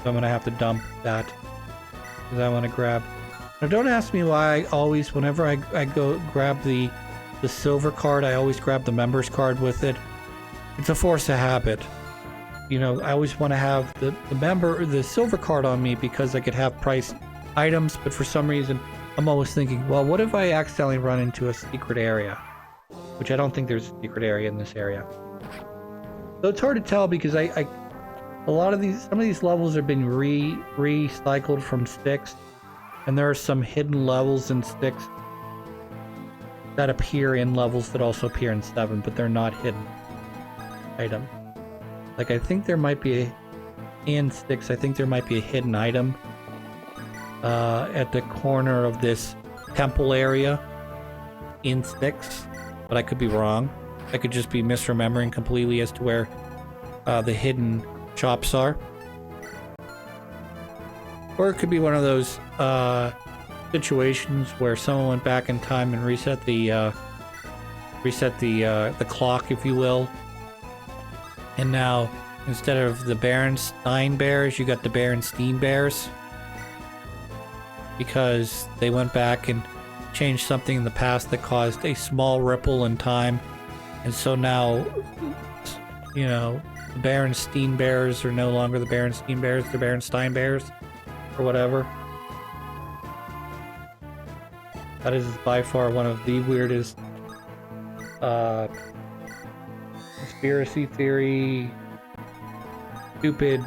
So I'm gonna have to dump that because I want to grab. Now don't ask me why I always, whenever I go grab the silver card, I always grab the members card with it. It's a force of habit. You know, I always want to have the silver card on me because I could have priced items, but for some reason I'm always thinking, well, what if I accidentally run into a secret area? Which I don't think there's a secret area in this area. So it's hard to tell because some of these levels have been recycled from Styx, and there are some hidden levels in Styx that appear in levels that also appear in 7, but they're not hidden item. Like I think there might be in Styx, I think there might be a hidden item at the corner of this temple area in Styx, but I could be wrong. I could just be misremembering completely as to where the hidden shops are. Or it could be one of those situations where someone went back in time and reset the clock, if you will. And now, instead of the Berenstain Bears, you got the Berenstein Bears. Because they went back and changed something in the past that caused a small ripple in time. And so now, you know, the Berenstein Bears are no longer the Berenstein Bears, the Berenstein Bears, or whatever. That is by far one of the weirdest conspiracy theory, stupid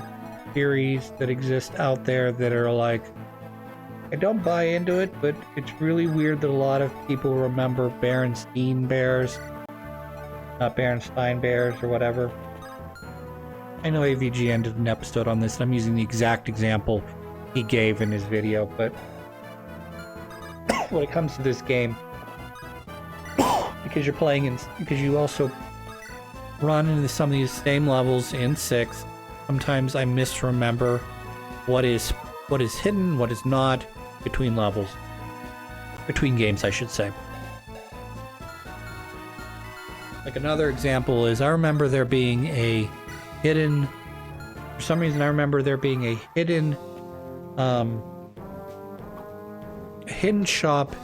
theories that exist out there that are like, I don't buy into it, but it's really weird that a lot of people remember Berenstein Bears, not Berenstein Bears or whatever. I know AVG ended an episode on this, and I'm using the exact example he gave in his video, but when it comes to this game, because you're playing because you also run into some of these same levels in 6, sometimes I misremember what is hidden, what is not, between levels. Between games, I should say. Like another example is, I remember there being a hidden... For some reason, I remember there being a hidden shop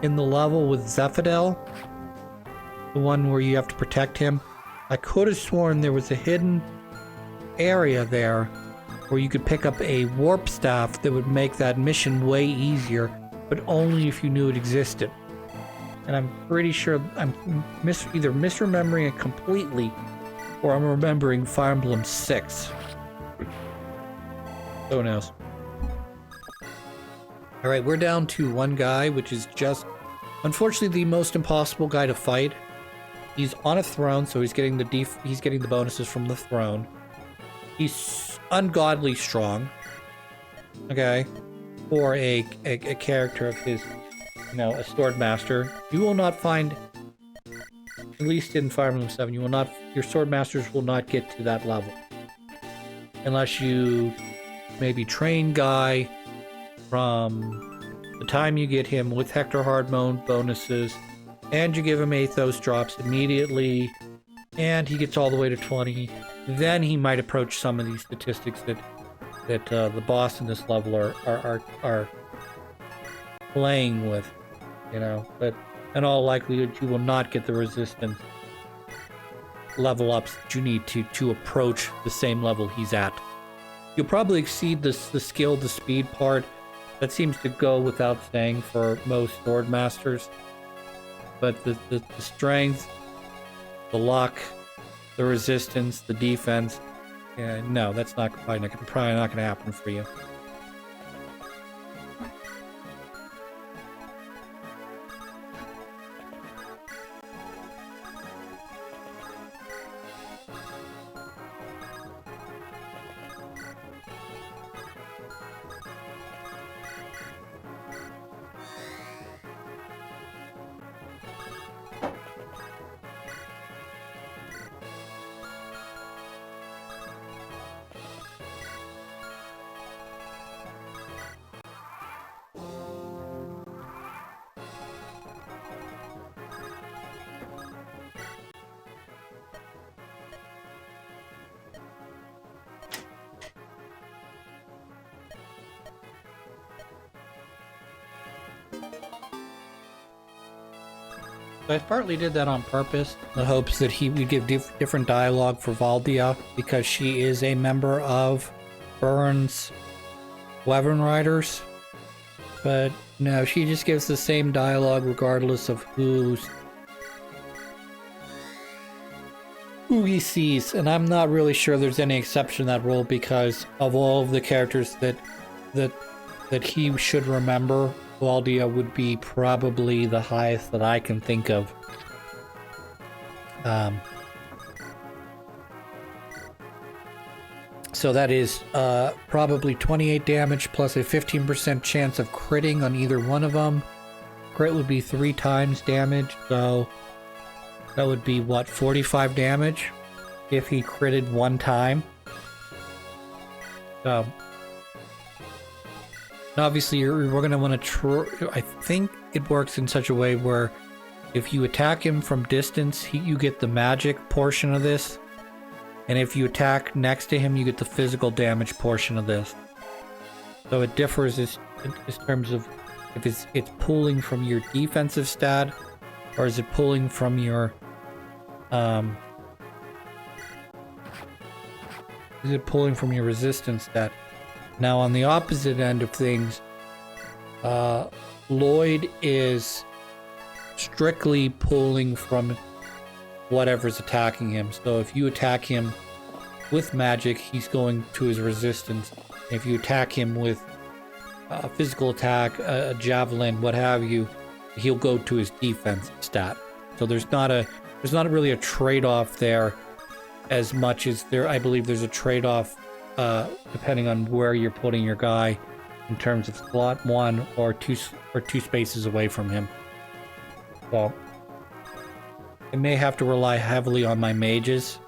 in the level with Zephadel. The one where you have to protect him. I could have sworn there was a hidden area there where you could pick up a warp staff that would make that mission way easier, but only if you knew it existed. And I'm pretty sure I'm either misremembering it completely, or I'm remembering Fire Emblem 6. Who knows? Alright, we're down to one guy, which is just, unfortunately, the most impossible guy to fight. He's on a throne, so he's getting the bonuses from the throne. He's ungodly strong, okay, for a character of his, you know, a sword master. You will not find, at least in Fire Emblem 7, your sword masters will not get to that level. Unless you maybe train Guy from the time you get him with Hector hard mode bonuses, and you give him Athos drops immediately, and he gets all the way to 20. Then he might approach some of these statistics that the boss in this level are playing with, you know. But in all likelihood, you will not get the resistance level ups that you need to approach the same level he's at. You'll probably exceed the skill, the speed part. That seems to go without saying for most sword masters. But the strength, the luck, the resistance, the defense, no, that's probably not going to happen for you. So I partly did that on purpose, in hopes that he would give different dialogue for Valdia, because she is a member of Burns' Wyvern Riders. But no, she just gives the same dialogue regardless of who he sees. And I'm not really sure there's any exception to that rule, because of all of the characters that he should remember, Valdia would be probably the highest that I can think of. So that is probably 28 damage plus a 15% chance of critting on either one of them. Crit would be 3 times damage, so that would be, what, 45 damage if he critted 1 time. So obviously we're going to want to I think it works in such a way where if you attack him from distance, you get the magic portion of this, and if you attack next to him, you get the physical damage portion of this. So it differs in terms of if it's pulling from your defensive stat, or is it pulling from your resistance stat. Now, on the opposite end of things, Lloyd is strictly pulling from whatever's attacking him. So if you attack him with magic, he's going to his resistance. If you attack him with a physical attack, a javelin, what have you, he'll go to his defense stat. So there's not really a trade-off there, as much as I believe there's a trade-off depending on where you're putting your guy in terms of slot 1 or 2 spaces away from him. So I may have to rely heavily on my mages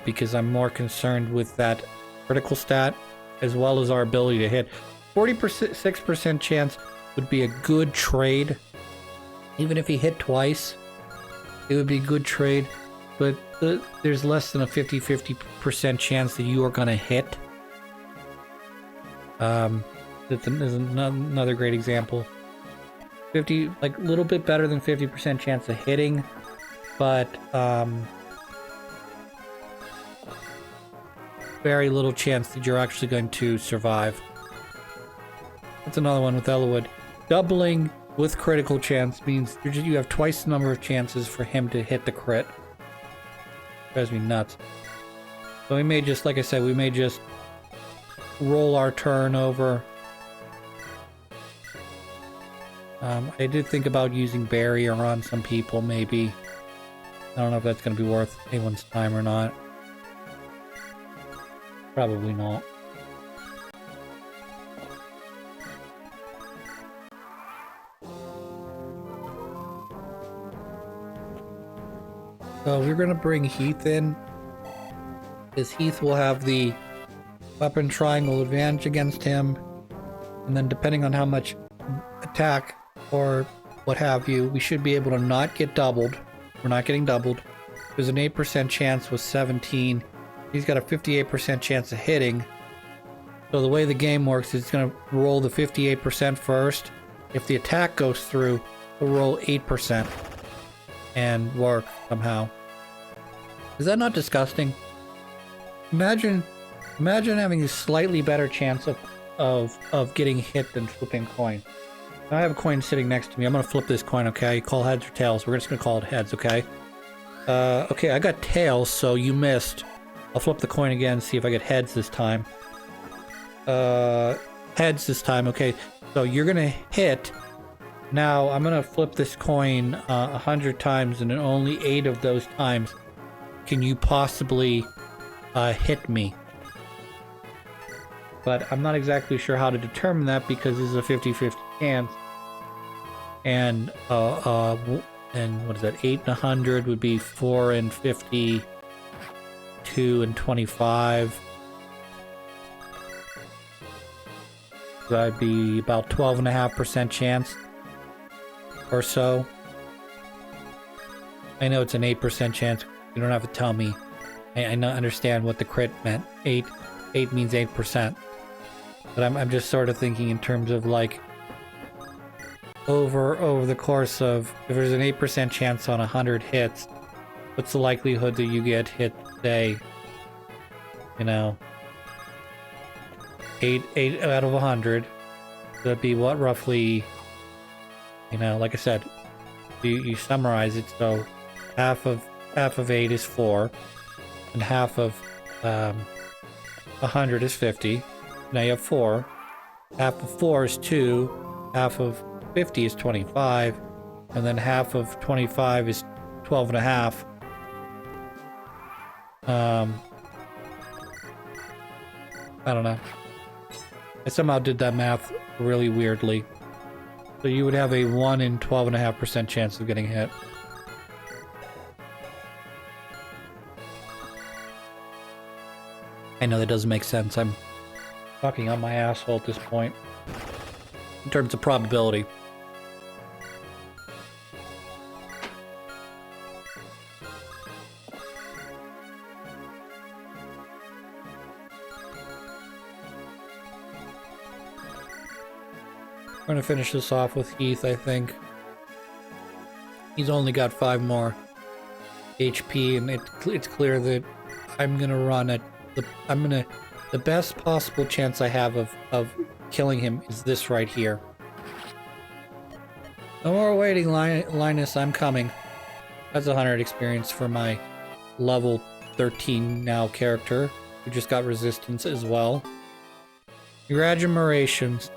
because I'm more concerned with that critical stat as well as our ability to hit. 46% chance would be a good trade. Even if he hit twice, it would be a good trade. But there's less than a 50% chance that you are going to hit. That's another great example. 50, like a little bit better than 50% chance of hitting, but very little chance that you're actually going to survive. That's another one with Elowood. Doubling with critical chance means you have twice the number of chances for him to hit the crit. Drives me nuts. So we may just, like I said, we may just roll our turn over. I did think about using barrier on some people, maybe. I don't know if that's going to be worth anyone's time or not. Probably not. So we're going to bring Heath in, because Heath will have the weapon triangle advantage against him, and then depending on how much attack or what have you, we should be able to not get doubled. We're not getting doubled. There's an 8% chance with 17. He's got a 58% chance of hitting. So the way the game works is it's going to roll the 58% first. If the attack goes through, it'll roll 8% and work somehow. Is that not disgusting? Imagine having a slightly better chance of getting hit than flipping coin. I have a coin sitting next to me. I'm going to flip this coin, okay? Call heads or tails. We're just going to call it heads, okay? Okay, I got tails, so you missed. I'll flip the coin again, see if I get heads this time. Heads this time, okay. So you're going to hit. Now, I'm going to flip this coin 100 times, and in only 8 of those times can you possibly hit me. But I'm not exactly sure how to determine that, because this is a 50-50 chance. And what is that? 8 and 100 would be 4 and 50, 2 and 25. That'd be about 12.5% chance or so. I know it's an 8% chance. You don't have to tell me. I understand what the crit meant. 8 means 8%. But I'm just sort of thinking in terms of, like, over the course of, if there's an 8% chance on 100 hits, what's the likelihood that you get hit, say, you know, 8 out of 100? That'd be what, roughly, you know, like I said, you summarize it, so half of 8 is 4, and half of 100 is 50. Now you have 4. Half of 4 is 2. Half of 50 is 25, and then half of 25 is 12 and a half. I don't know. I somehow did that math really weirdly. So you would have a 1 in 12.5% chance of getting hit. I know that doesn't make sense. I'm talking on my asshole at this point. In terms of probability. We're gonna finish this off with Heath, I think. He's only got 5 more HP, and it's clear that I'm gonna run at the best possible chance I have of killing him is this right here. No more waiting, Linus, I'm coming. That's 100 experience for my level 13 now character, who just got resistance as well. Congratulations.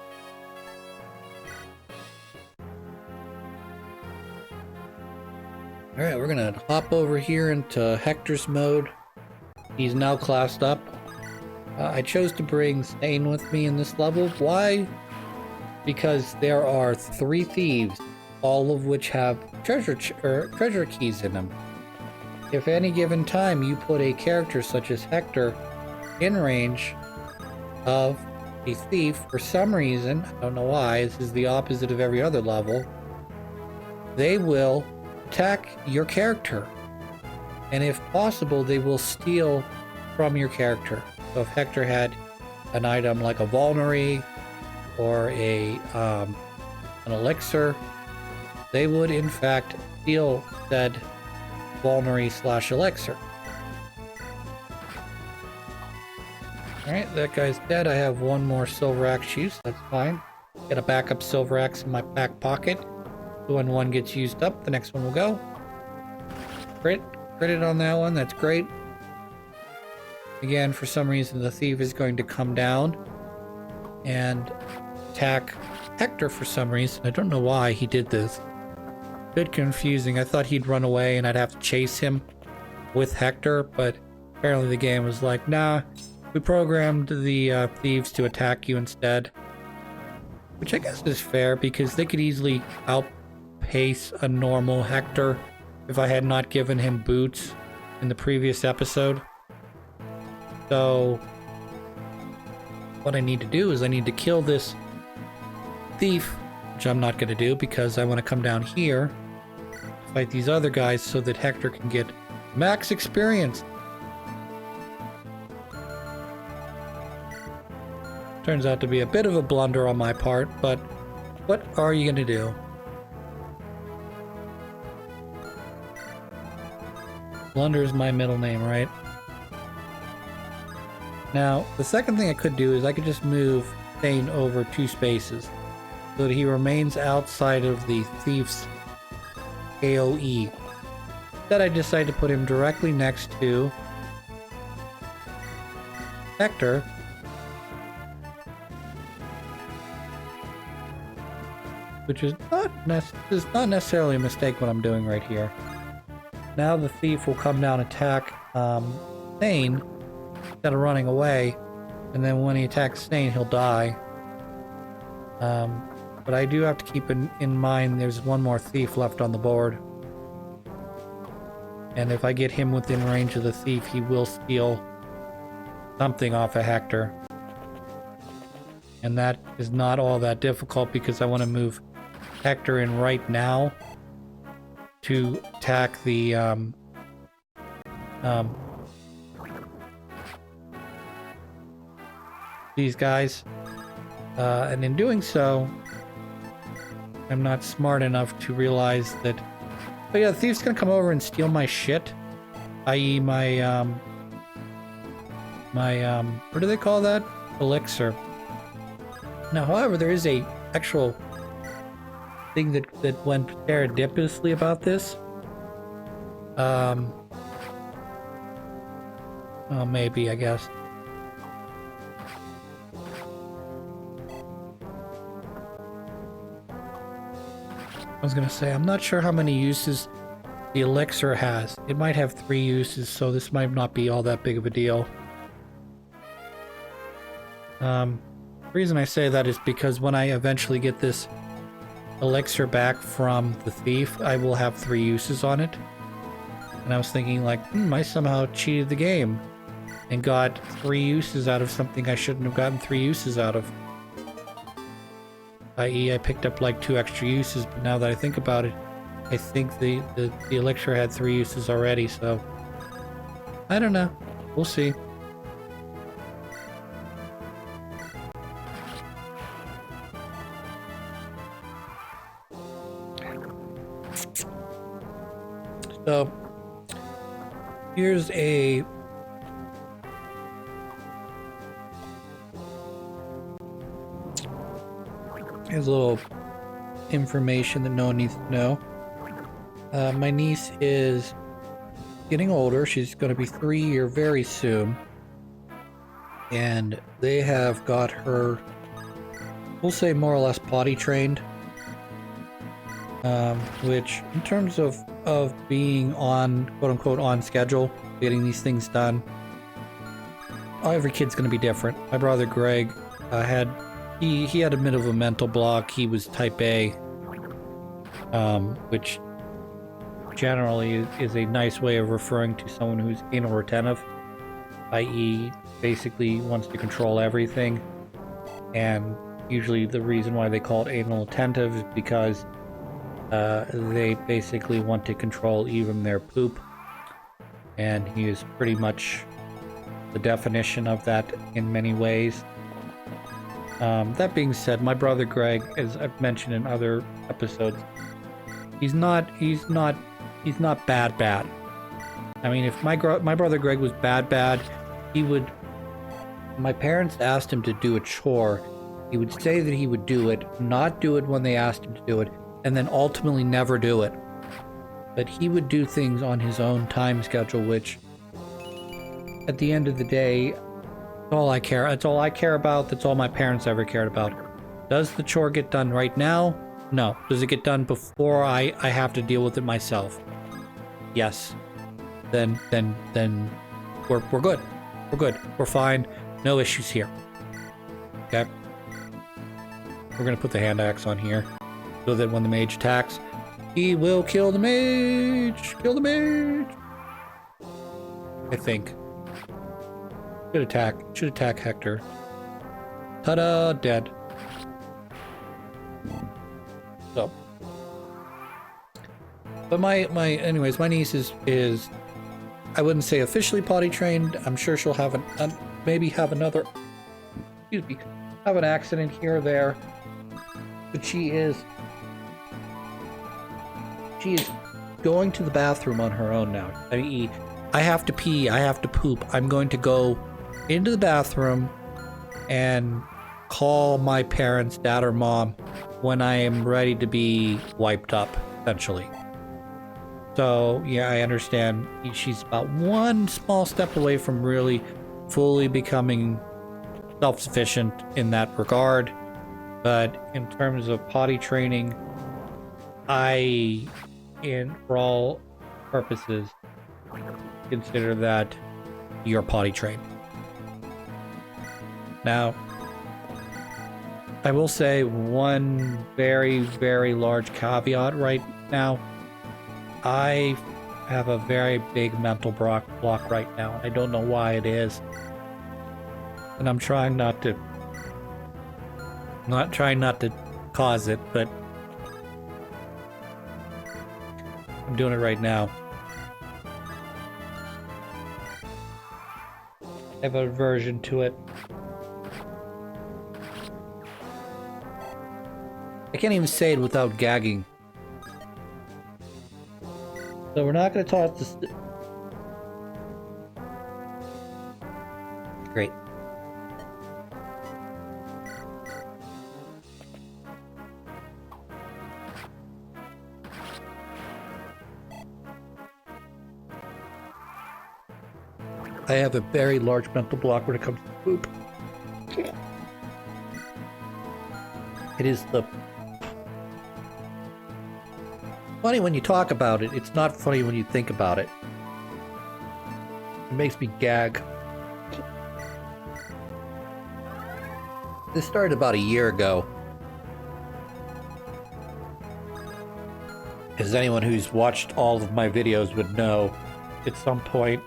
Alright, we're gonna hop over here into Hector's mode. He's now classed up. I chose to bring Stain with me in this level. Why? Because there are 3 thieves, all of which have treasure keys in them. If any given time you put a character such as Hector in range of a thief, for some reason, I don't know why, this is the opposite of every other level, they will attack your character, and if possible they will steal from your character. So if Hector had an item like a vulnerary or an elixir, they would in fact steal said vulnerary / elixir. Alright, that guy's dead. I have 1 more silver axe use, that's fine. Get a backup silver axe in my back pocket. When one gets used up, the next one will go. Credit on that one, that's great. Again, for some reason, the thief is going to come down and attack Hector for some reason. I don't know why he did this. A bit confusing. I thought he'd run away and I'd have to chase him with Hector, but apparently the game was like, nah, we programmed the thieves to attack you instead. Which I guess is fair, because they could easily outpace a normal Hector if I had not given him boots in the previous episode. So what I need to do is I need to kill this thief, which I'm not going to do because I want to come down here, fight these other guys so that Hector can get max experience. Turns out to be a bit of a blunder on my part, but what are you going to do? Blunder is my middle name, right? Now, the second thing I could do is I could just move Thane over 2 spaces so that he remains outside of the thief's AoE. Instead, I decided to put him directly next to Hector, which is not necessarily a mistake what I'm doing right here. Now the thief will come down and attack Thane instead of running away, and then when he attacks Thane, he'll die. But I do have to keep in mind there's 1 more thief left on the board. And if I get him within range of the thief, he will steal something off of Hector. And that is not all that difficult because I want to move Hector in right now to attack the these guys, and in doing so I'm not smart enough to realize that. But yeah, the thief's gonna come over and steal my shit, i.e. my what do they call that? Elixir. Now, however, there is a actual thing that went serendipitously about this. Oh, maybe, I guess. I was gonna say, I'm not sure how many uses the elixir has. It might have 3 uses, so this might not be all that big of a deal. The reason I say that is because when I eventually get this elixir back from the thief, I will have 3 uses on it. And I was thinking like, I somehow cheated the game and got 3 uses out of something I shouldn't have gotten 3 uses out of. I.e. I picked up like 2 extra uses, but now that I think about it, I think the elixir had 3 uses already, so I don't know. We'll see. So here's a little information that no one needs to know. My niece is getting older. She's going to be 3 here very soon. And they have got her, we'll say, more or less potty trained. Which, in terms of being on, quote-unquote, on schedule, getting these things done, every kid's going to be different. My brother Greg he had a bit of a mental block. He was type A, which generally is a nice way of referring to someone who's anal retentive, i.e. basically wants to control everything. And usually the reason why they call it anal retentive is because they basically want to control even their poop. And he is pretty much the definition of that in many ways. That being said, my brother Greg, as I've mentioned in other episodes, he's not bad. I mean, if my brother Greg was bad, he would. My parents asked him to do a chore. He would say that he would do it, not do it when they asked him to do it, and then ultimately never do it. But he would do things on his own time schedule, which, at the end of the day, that's all I care. That's all I care about. That's all my parents ever cared about. Does the chore get done right now? No. Does it get done before I have to deal with it myself? Yes. Then we're good. We're good. We're fine. No issues here. Okay. We're gonna put the hand axe on here so that when the mage attacks, he will kill the mage. Kill the mage. I think. Should attack Hector. Ta-da! Dead. So. But anyways, my niece is I wouldn't say officially potty trained. I'm sure she'll have maybe have another, have an accident here or there. But she is going to the bathroom on her own now. I.e., I have to pee, I have to poop. I'm going to go into the bathroom and call my parents, dad or mom, when I am ready to be wiped up, essentially. So, yeah, I understand she's about one small step away from really fully becoming self-sufficient in that regard. But in terms of potty training, for all purposes, consider that you're potty trained. Now, I will say one very, very large caveat right now. I have a very big mental block right now. I don't know why it is. And I'm trying not to cause it, but I'm doing it right now. I have an aversion to it. I can't even say it without gagging. So we're not going to toss this. Great. I have a very large mental block when it comes to poop. It is the... funny when you talk about it. It's not funny when you think about it. It makes me gag. This started about a year ago. As anyone who's watched all of my videos would know, at some point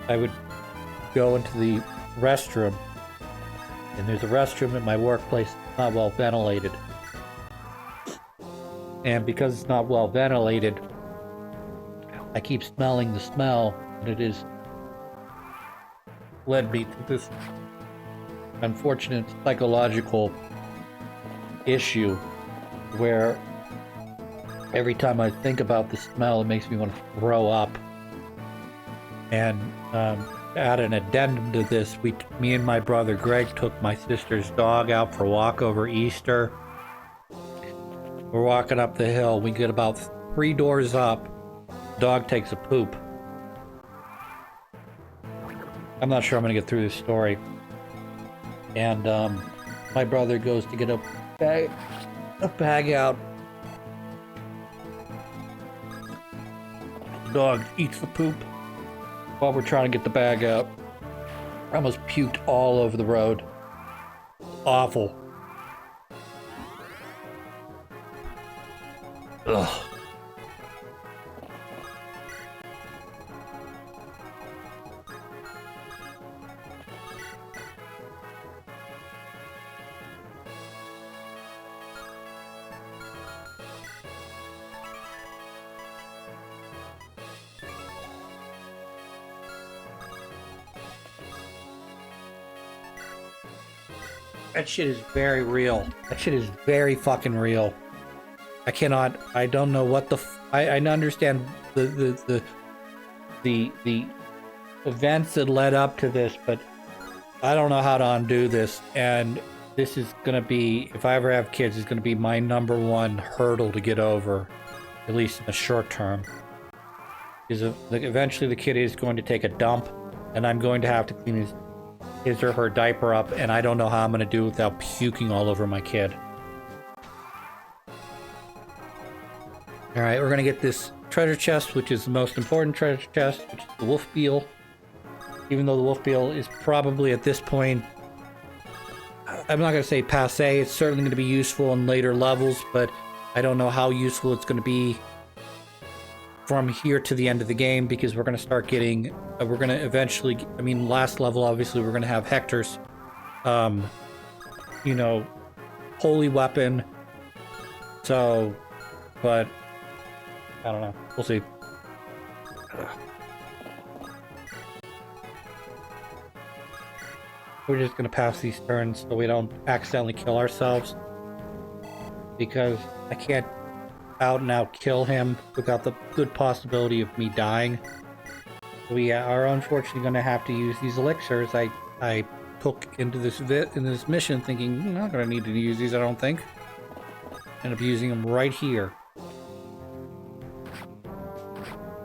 I would go into the restroom, and there's a restroom at my workplace that's not well ventilated. And because it's not well ventilated, I keep smelling the smell, and it has led me to this unfortunate psychological issue where every time I think about the smell, it makes me want to throw up. And add an addendum to this, me and my brother Greg took my sister's dog out for a walk over Easter. We're walking up the hill. We get about 3 doors up. Dog takes a poop. I'm not sure I'm going to get through this story. And my brother goes to get a bag out. The dog eats the poop while we're trying to get the bag out. I almost puked all over the road. Awful. Ugh. That shit is very real. That shit is very fucking real. I don't know what the I understand the events that led up to this, but I don't know how to undo this. And this is gonna be, if I ever have kids, it's gonna be my #1 hurdle to get over, at least in the short term. Is eventually the kid is going to take a dump, and I'm going to have to clean his or her diaper up, and I don't know how I'm going to do it without puking all over my kid. Alright, we're going to get this treasure chest, which is the most important treasure chest, which is the wolf beetle. Even though the wolf beetle is probably at this point, I'm not going to say passé, it's certainly going to be useful in later levels, but I don't know how useful it's going to be from here to the end of the game, because we're going to start getting, we're going to eventually, I mean, last level, obviously, we're going to have Hector's, you know, holy weapon. So, but, I don't know. We'll see. We're just going to pass these turns so we don't accidentally kill ourselves, because I can't out and out kill him without the good possibility of me dying. We are unfortunately going to have to use these elixirs I took into this mission, thinking I'm not going to need to use these. I don't think. End up using them right here.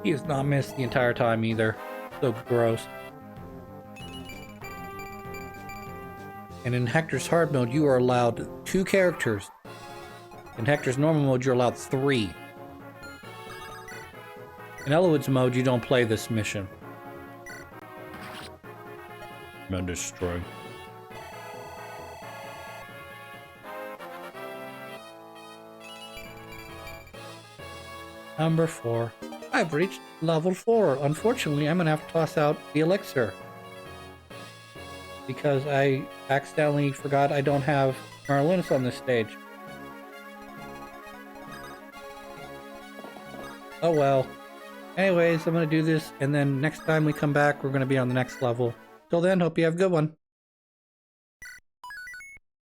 He has not missed the entire time either. So gross. And in Hector's hard mode, you are allowed 2 characters. In Hector's normal mode, you're allowed 3. In Elowood's mode, you don't play this mission. Men destroy. Number 4. I've reached level 4. Unfortunately, I'm gonna have to toss out the elixir, because I accidentally forgot I don't have Marlinus on this stage. Oh well. Anyways, I'm gonna do this, and then next time we come back, we're gonna be on the next level. Till then, hope you have a good one.